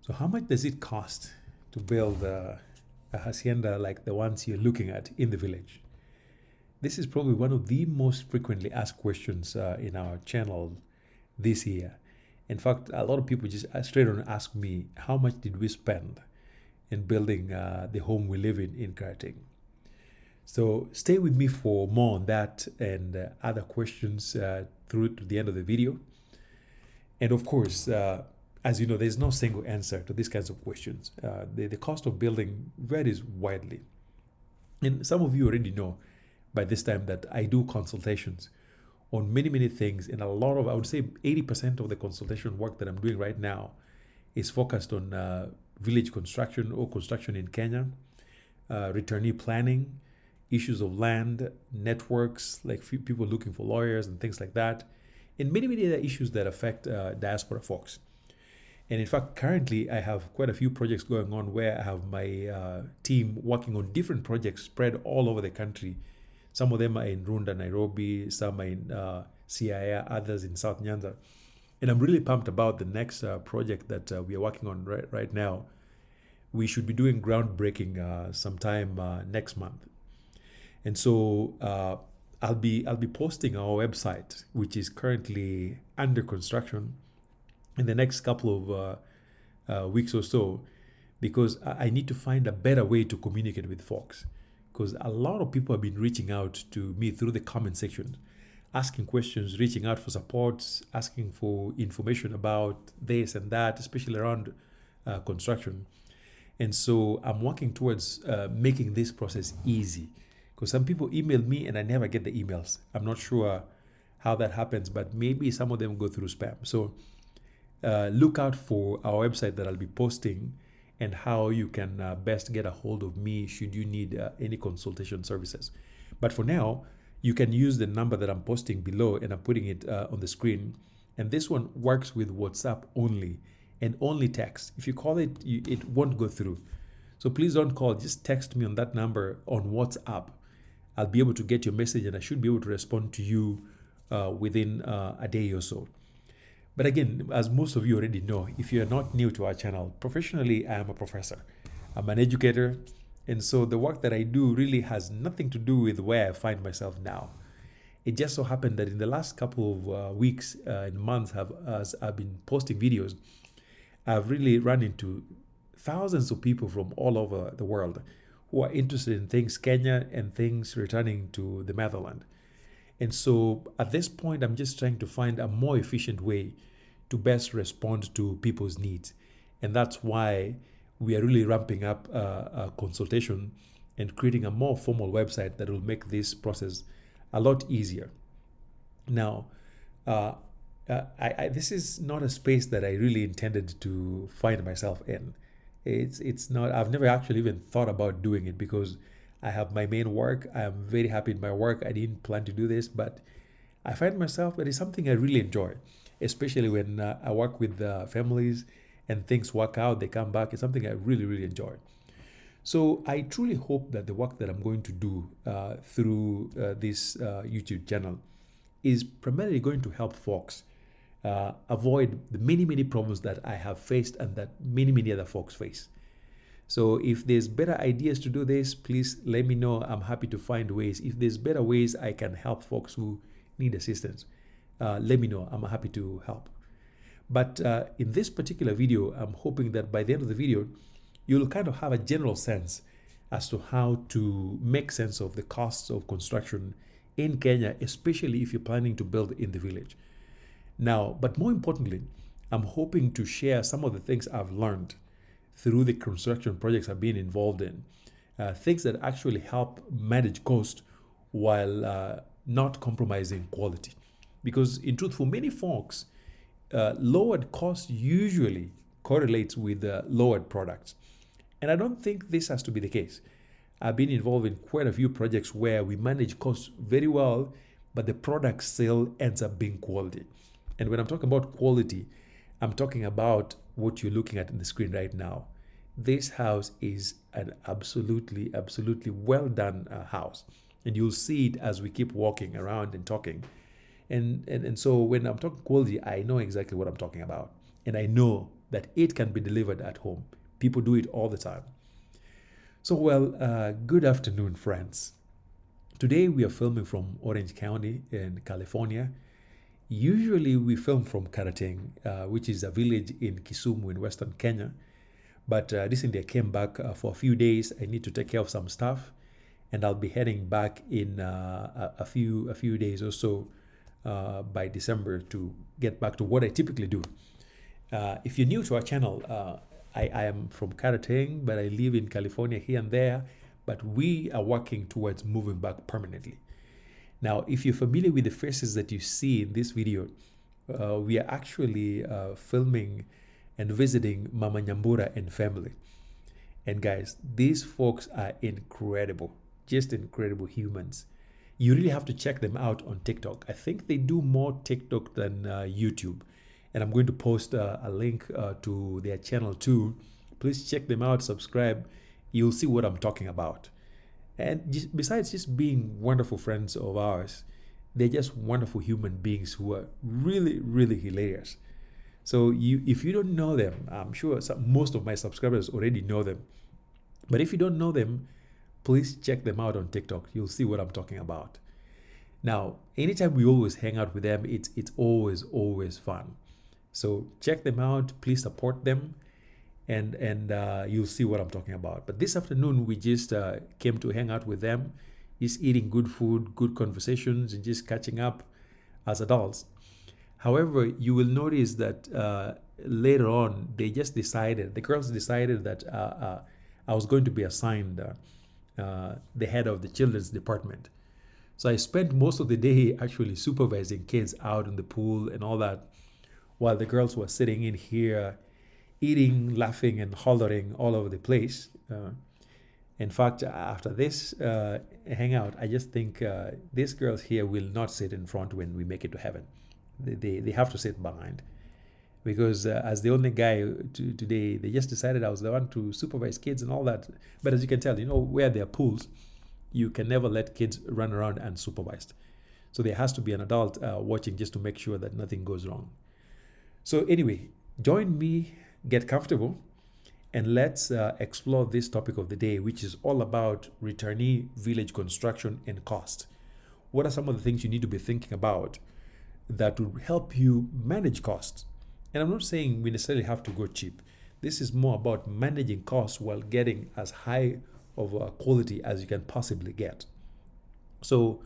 So how much does it cost to build a hacienda like the ones you're looking at in the village? This is probably one of the most frequently asked questions in our channel this year. In fact, a lot of people just straight on ask me, how much did we spend in building the home we live in Karating? So stay with me for more on that and other questions through to the end of the video. And of course, as you know, there's no single answer to these kinds of questions. The cost of building varies widely. And some of you already know by this time that I do consultations on many things, and a lot of, I would say 80% of the consultation work that I'm doing right now is focused on village construction or construction in Kenya, returnee planning, issues of land, networks, like people looking for lawyers and things like that, and many other issues that affect diaspora folks. And in fact, currently I have quite a few projects going on where I have my team working on different projects spread all over the country. Some of them are in Runda, Nairobi, some are in Siaya, others in South Nyanza. And I'm really pumped about the next project that we are working on right now. We should be doing groundbreaking sometime next month. And so I'll be posting our website, which is currently under construction, in the next couple of weeks or so, because I need to find a better way to communicate with folks. Because a lot of people have been reaching out to me through the comment section, asking questions, reaching out for support, asking for information about this and that, especially around construction. And so I'm working towards making this process easy, because some people email me and I never get the emails. I'm not sure how that happens, but maybe some of them go through spam. So look out for our website that I'll be posting, and how you can best get a hold of me should you need any consultation services. But for now, you can use the number that I'm posting below, and I'm putting it on the screen. And this one works with WhatsApp only, and only text. If you call it, it won't go through. So please don't call, just text me on that number on WhatsApp. I'll be able to get your message, and I should be able to respond to you within a day or so. But again, as most of you already know, if you're not new to our channel, professionally, I am a professor. I'm an educator. And so the work that I do really has nothing to do with where I find myself now. It just so happened that in the last couple of weeks and months, as I've been posting videos, I've really run into thousands of people from all over the world who are interested in things Kenya and things returning to the motherland. And so at this point, I'm just trying to find a more efficient way to best respond to people's needs. And that's why we are really ramping up a consultation and creating a more formal website that will make this process a lot easier. Now, this is not a space that I really intended to find myself in. It's not, I've never actually even thought about doing it, because I have my main work. I'm very happy in my work. I didn't plan to do this, but I find myself that it's something I really enjoy, especially when I work with families and things work out, they come back. It's something I really enjoy. So I truly hope that the work that I'm going to do through this YouTube channel is primarily going to help folks avoid the many problems that I have faced and that many other folks face. So if there's better ideas to do this, please let me know. I'm happy to find ways. If there's better ways I can help folks who need assistance, let me know. I'm happy to help. But in this particular video, I'm hoping that by the end of the video, you'll kind of have a general sense as to how to make sense of the costs of construction in Kenya, especially if you're planning to build in the village. Now, but more importantly, I'm hoping to share some of the things I've learned through the construction projects I've been involved in, things that actually help manage cost while not compromising quality. Because in truth, for many folks, lowered cost usually correlates with lowered products. And I don't think this has to be the case. I've been involved in quite a few projects where we manage costs very well, but the product still ends up being quality. And when I'm talking about quality, I'm talking about what you're looking at in the screen right now. This house is an absolutely well done house. And you'll see it as we keep walking around and talking. And so when I'm talking quality, I know exactly what I'm talking about. And I know that it can be delivered at home. People do it all the time. So, well, good afternoon, friends. Today we are filming from Orange County in California. Usually we film from Karating, which is a village in Kisumu in Western Kenya. But recently I came back for a few days. I need to take care of some stuff, and I'll be heading back in a few days or so by December to get back to what I typically do. If you're new to our channel, I am from Karating, but I live in California here and there. But we are working towards moving back permanently. Now, if you're familiar with the faces that you see in this video, we are actually filming and visiting Mama Nyambura and family. And guys, these folks are incredible, just incredible humans. You really have to check them out on TikTok. I think they do more TikTok than YouTube. And I'm going to post a link to their channel too. Please check them out, subscribe. You'll see what I'm talking about. And besides just being wonderful friends of ours, they're just wonderful human beings who are really, really hilarious. So if you don't know them, I'm sure most of my subscribers already know them. But if you don't know them, please check them out on TikTok. You'll see what I'm talking about. Now, anytime we always hang out with them, it's always fun. So check them out. Please support them. And you'll see what I'm talking about. But this afternoon, we just came to hang out with them, just eating good food, good conversations, and just catching up as adults. However, you will notice that later on, the girls decided that I was going to be assigned the head of the children's department. So I spent most of the day actually supervising kids out in the pool and all that, while the girls were sitting in here eating, laughing, and hollering all over the place. In fact, after this hangout, I just think these girls here will not sit in front when we make it to heaven. They have to sit behind. Because as the only guy today, they just decided I was the one to supervise kids and all that. But as you can tell, where there are pools, you can never let kids run around unsupervised. So there has to be an adult watching just to make sure that nothing goes wrong. So anyway, join me, get comfortable, and let's explore this topic of the day, which is all about returnee village construction and cost. What are some of the things you need to be thinking about that would help you manage costs? And I'm not saying we necessarily have to go cheap. This is more about managing costs while getting as high of a quality as you can possibly get. So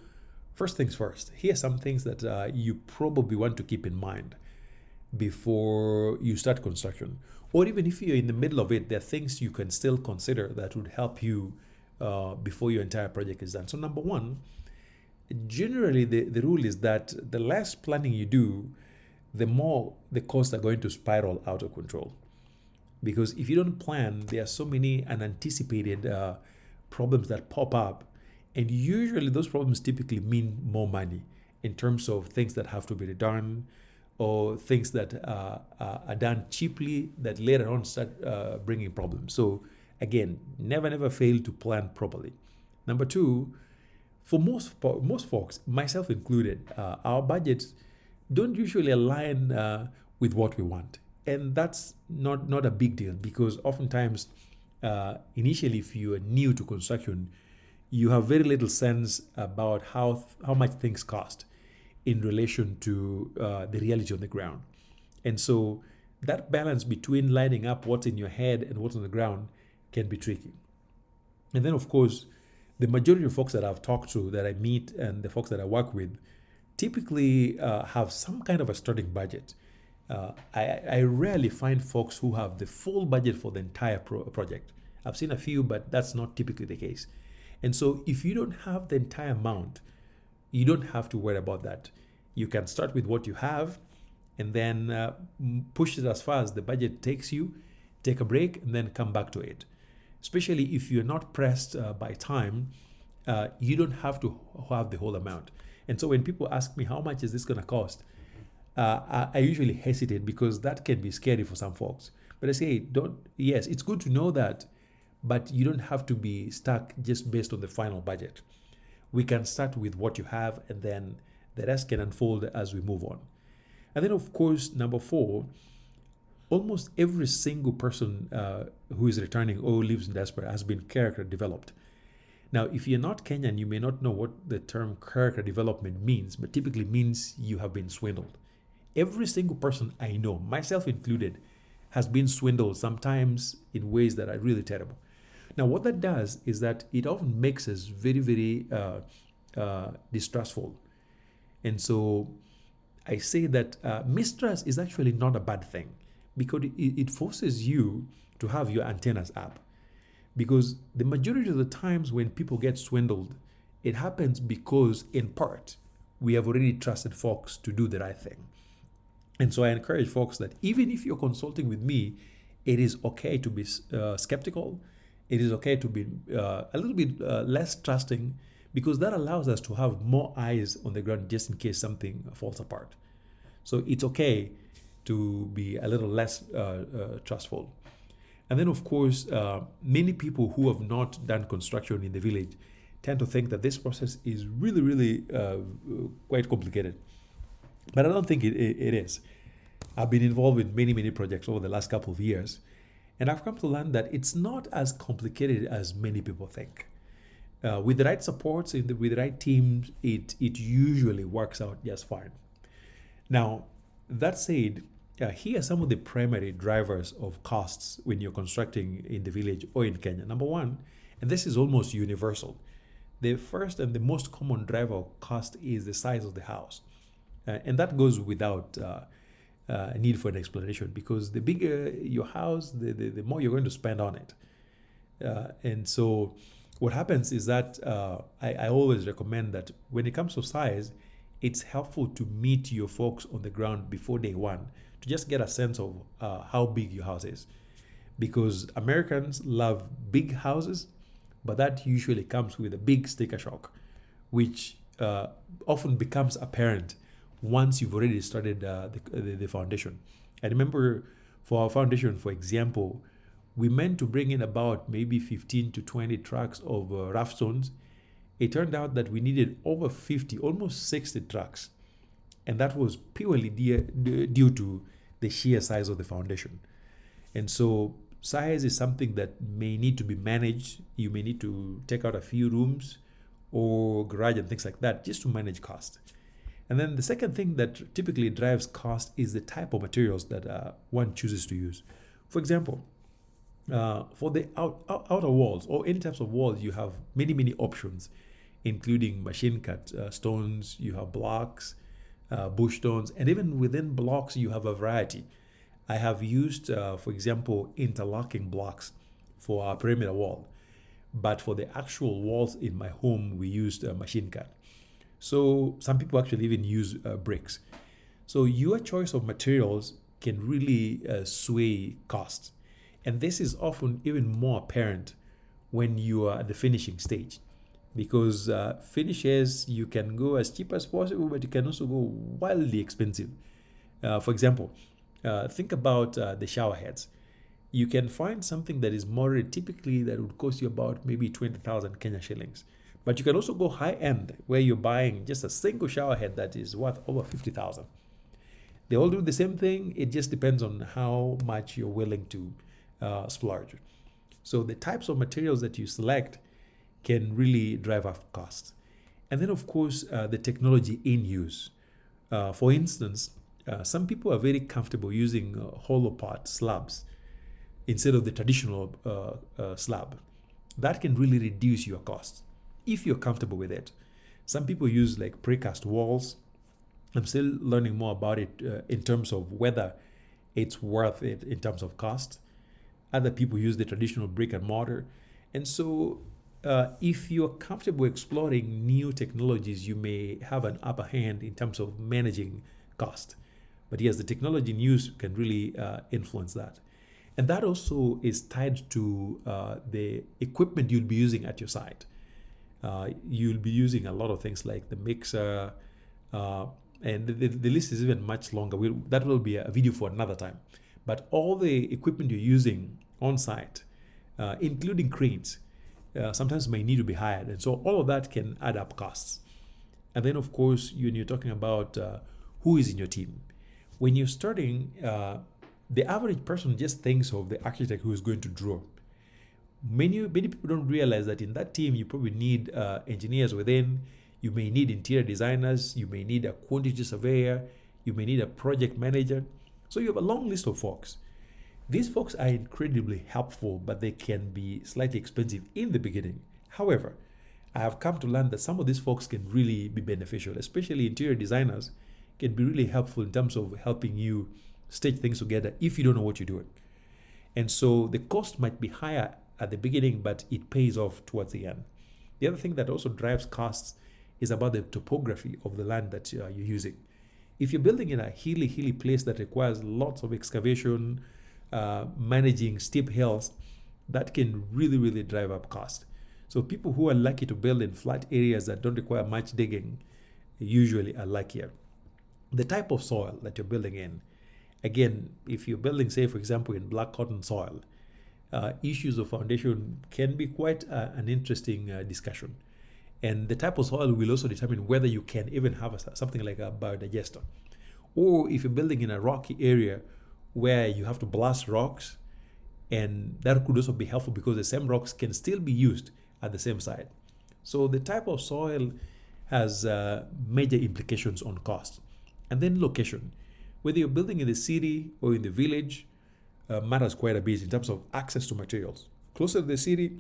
first things first, here are some things that you probably want to keep in mind before you start construction. Or even if you're in the middle of it, there are things you can still consider that would help you before your entire project is done. So number one, generally the rule is that the less planning you do, the more the costs are going to spiral out of control. Because if you don't plan, there are so many unanticipated problems that pop up. And usually those problems typically mean more money in terms of things that have to be done, or things that are done cheaply that later on start bringing problems. So again, never fail to plan properly. Number two, for most folks, myself included, our budgets don't usually align with what we want. And that's not a big deal, because oftentimes, initially, if you are new to construction, you have very little sense about how much things cost in relation to the reality on the ground. And so that balance between lining up what's in your head and what's on the ground can be tricky. And then, of course, the majority of folks that I've talked to, that I meet, and the folks that I work with typically have some kind of a starting budget. I rarely find folks who have the full budget for the entire project. I've seen a few, but that's not typically the case. And so if you don't have the entire amount, you don't have to worry about that. You can start with what you have and then push it as far as the budget takes you, take a break, and then come back to it. Especially if you're not pressed by time, you don't have to have the whole amount. And so when people ask me, how much is this going to cost? I usually hesitate, because that can be scary for some folks. But I say, yes, it's good to know that, but you don't have to be stuck just based on the final budget. We can start with what you have, and then the rest can unfold as we move on. And then, of course, number 4, almost every single person who is returning or lives in diaspora has been character developed. Now, if you're not Kenyan, you may not know what the term character development means, but typically means you have been swindled. Every single person I know, myself included, has been swindled, sometimes in ways that are really terrible. Now, what that does is that it often makes us very, very distrustful. And so I say that mistrust is actually not a bad thing, because it forces you to have your antennas up. Because the majority of the times when people get swindled, it happens because, in part, we have already trusted folks to do the right thing. And so I encourage folks that even if you're consulting with me, it is okay to be skeptical. It is okay to be a little bit less trusting, because that allows us to have more eyes on the ground just in case something falls apart. So it's okay to be a little less trustful. And then, of course, many people who have not done construction in the village tend to think that this process is really, really quite complicated. But I don't think it is. I've been involved with many, many projects over the last couple of years, and I've come to learn that it's not as complicated as many people think. With the right supports, with the right teams, it usually works out just fine. Now, that said, here are some of the primary drivers of costs when you're constructing in the village or in Kenya. Number one, and this is almost universal, the first and the most common driver of cost is the size of the house. And that goes without need for an explanation, because the bigger your house, the more you're going to spend on it. And so what happens is that I always recommend that when it comes to size, it's helpful to meet your folks on the ground before day one to just get a sense of how big your house is. Because Americans love big houses, but that usually comes with a big sticker shock, which often becomes apparent once you've already started the foundation. I remember for our foundation, for example, we meant to bring in about maybe 15 to 20 trucks of rough stones. It turned out that we needed over 50, almost 60 trucks. And that was purely due to the sheer size of the foundation. And so size is something that may need to be managed. You may need to take out a few rooms or garage and things like that just to manage cost. And then the second thing that typically drives cost is the type of materials that one chooses to use. For example, for the outer walls or any types of walls, you have many, many options, including machine cut stones, you have blocks, bush stones, and even within blocks, you have a variety. I have used, for example, interlocking blocks for our perimeter wall, but for the actual walls in my home, we used machine cut. So some people actually even use bricks. So your choice of materials can really sway costs. And this is often even more apparent when you are at the finishing stage, because finishes, you can go as cheap as possible, but you can also go wildly expensive. For example, think about the shower heads. You can find something that is moderate, typically that would cost you about maybe 20,000 Kenya shillings. But you can also go high end, where you're buying just a single shower head that is worth over 50,000. They all do the same thing. It just depends on how much you're willing to splurge. So the types of materials that you select can really drive up costs. And then, of course, the technology in use. For instance, some people are very comfortable using hollow part slabs instead of the traditional slab. That can really reduce your costs if you're comfortable with it. Some people use like precast walls. I'm still learning more about it in terms of whether it's worth it in terms of cost. Other people use the traditional brick and mortar. And so if you're comfortable exploring new technologies, you may have an upper hand in terms of managing cost. But yes, the technology in use can really influence that. And that also is tied to the equipment you'll be using at your site. You'll be using a lot of things like the mixer, and the list is even much longer. That will be a video for another time. But all the equipment you're using on site, including cranes, sometimes may need to be hired. And so all of that can add up costs. And then, of course, when you're talking about who is in your team. When you're starting, The average person just thinks of the architect who is going to draw. Many people don't realize that in that team you probably need engineers within, you may need interior designers, you may need a quantity surveyor, you may need a project manager. So you have a long list of folks. These folks are incredibly helpful, but they can be slightly expensive in the beginning. However, I have come to learn that some of these folks can really be beneficial, especially interior designers can be really helpful in terms of helping you stitch things together if you don't know what you're doing. And so the cost might be higher at the beginning, but it pays off towards the end. The other thing that also drives costs is about the topography of the land that you're using. If you're building in a hilly place that requires lots of excavation, managing steep hills, that can really drive up cost. So people who are lucky to build in flat areas that don't require much digging usually are luckier. The type of soil that you're building in, again, if you're building, say, for example, in black cotton soil, issues of foundation can be quite an interesting discussion. And the type of soil will also determine whether you can even have something like a biodigester. Or if you're building in a rocky area where you have to blast rocks, and that could also be helpful because the same rocks can still be used at the same site. So the type of soil has major implications on cost. And then location. Whether you're building in the city or in the village matters quite a bit in terms of access to materials. Closer to the city,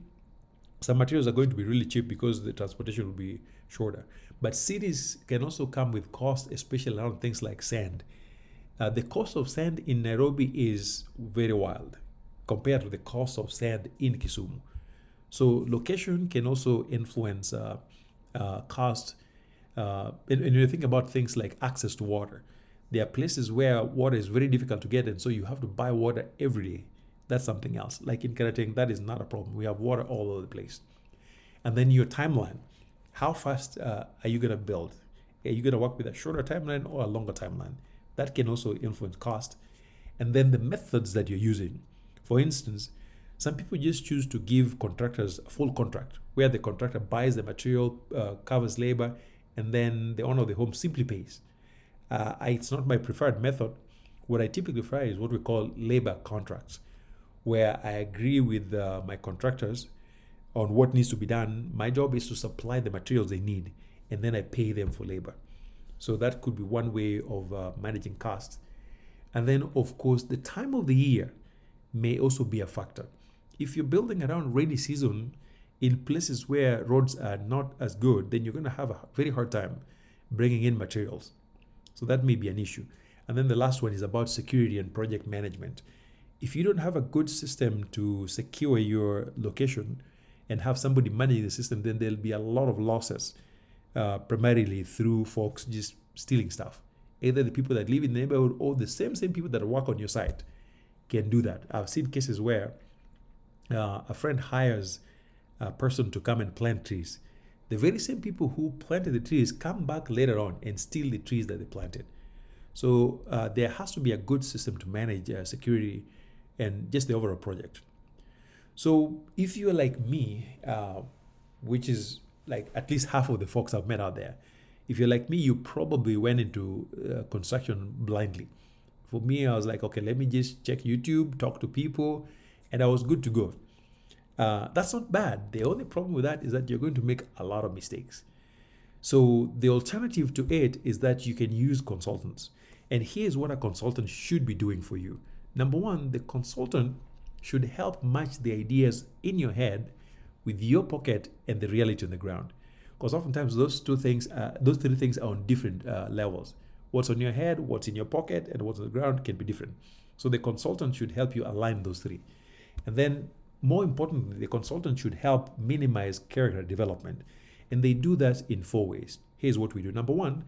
some materials are going to be really cheap because the transportation will be shorter. But cities can also come with cost, especially around things like sand. The cost of sand in Nairobi is very wild compared to the cost of sand in Kisumu. So location can also influence cost. And you think about things like access to water. There are places where water is very difficult to get, and so you have to buy water every day. That's something else. Like in Karating, that is not a problem. We have water all over the place. And then your timeline. How fast are you going to build? Are you going to work with a shorter timeline or a longer timeline? That can also influence cost. And then the methods that you're using. For instance, some people just choose to give contractors a full contract, where the contractor buys the material, covers labor, and then the owner of the home simply pays. It's not my preferred method. What I typically prefer is what we call labor contracts, where I agree with my contractors on what needs to be done. My job is to supply the materials they need, and then I pay them for labor. So that could be one way of managing costs. And then, of course, the time of the year may also be a factor. If you're building around rainy season in places where roads are not as good, then you're going to have a very hard time bringing in materials. So that may be an issue. And then the last one is about security and project management. If you don't have a good system to secure your location and have somebody manage the system, then there'll be a lot of losses, primarily through folks just stealing stuff. Either the people that live in the neighborhood or the same people that work on your site can do that. I've seen cases where a friend hires a person to come and plant trees. The very same people who planted the trees come back later on and steal the trees that they planted. So there has to be a good system to manage security and just the overall project. So if you're like me, which is like at least half of the folks I've met out there, if you're like me, you probably went into construction blindly. For me, I was like, okay, let me just check YouTube, talk to people, and I was good to go. That's not bad. The only problem with that is that you're going to make a lot of mistakes. So the alternative to it is that you can use consultants. And here's what a consultant should be doing for you. Number one, the consultant should help match the ideas in your head with your pocket and the reality on the ground. Because oftentimes those three things are on different levels. What's on your head, what's in your pocket, and what's on the ground can be different. So the consultant should help you align those three. And then more importantly, the consultant should help minimize character development. And they do that in 4 ways. Here's what we do. Number one,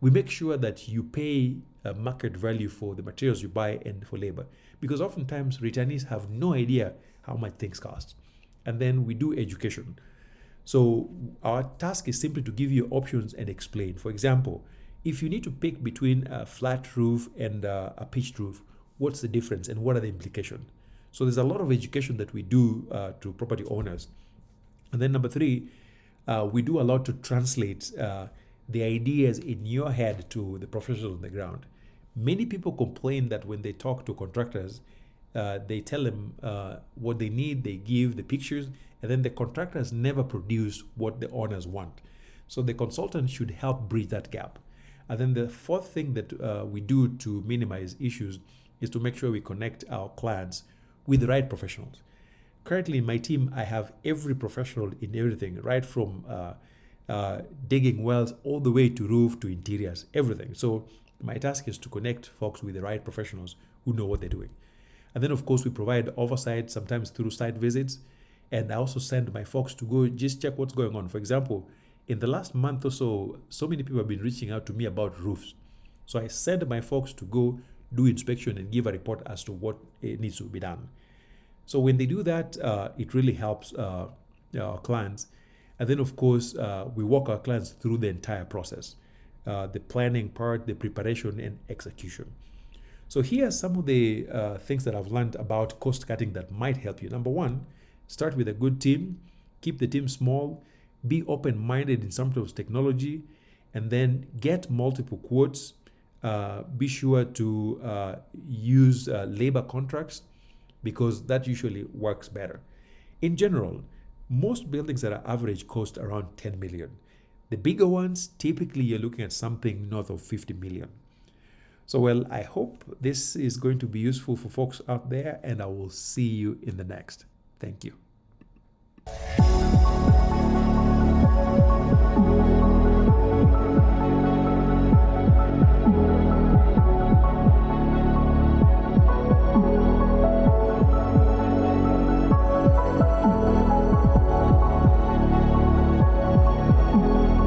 we make sure that you pay a market value for the materials you buy and for labor. Because oftentimes returnees have no idea how much things cost. And then we do education. So our task is simply to give you options and explain. For example, if you need to pick between a flat roof and a pitched roof, what's the difference and what are the implications? So there's a lot of education that we do to property owners. And then number three, we do a lot to translate the ideas in your head to the professionals on the ground. Many people complain that when they talk to contractors, they tell them what they need, they give the pictures, and then the contractors never produce what the owners want. So the consultant should help bridge that gap. And then the fourth thing that we do to minimize issues is to make sure we connect our clients with the right professionals. Currently in my team, I have every professional in everything, right from digging wells all the way to roof to interiors, everything. So my task is to connect folks with the right professionals who know what they're doing. And then, of course, we provide oversight, sometimes through site visits. And I also send my folks to go just check what's going on. For example, in the last month or so, so many people have been reaching out to me about roofs. So I send my folks to go do inspection and give a report as to what needs to be done. So when they do that, it really helps our clients. And then, of course, we walk our clients through the entire process, the planning part, the preparation, and execution. So here are some of the things that I've learned about cost cutting that might help you. Number one, start with a good team, keep the team small, be open-minded in terms of technology, and then get multiple quotes. Be sure to use labor contracts because that usually works better. In general, most buildings that are average cost around 10 million. The bigger ones, typically you're looking at something north of 50 million. So, well, I hope this is going to be useful for folks out there, and I will see you in the next. Thank you.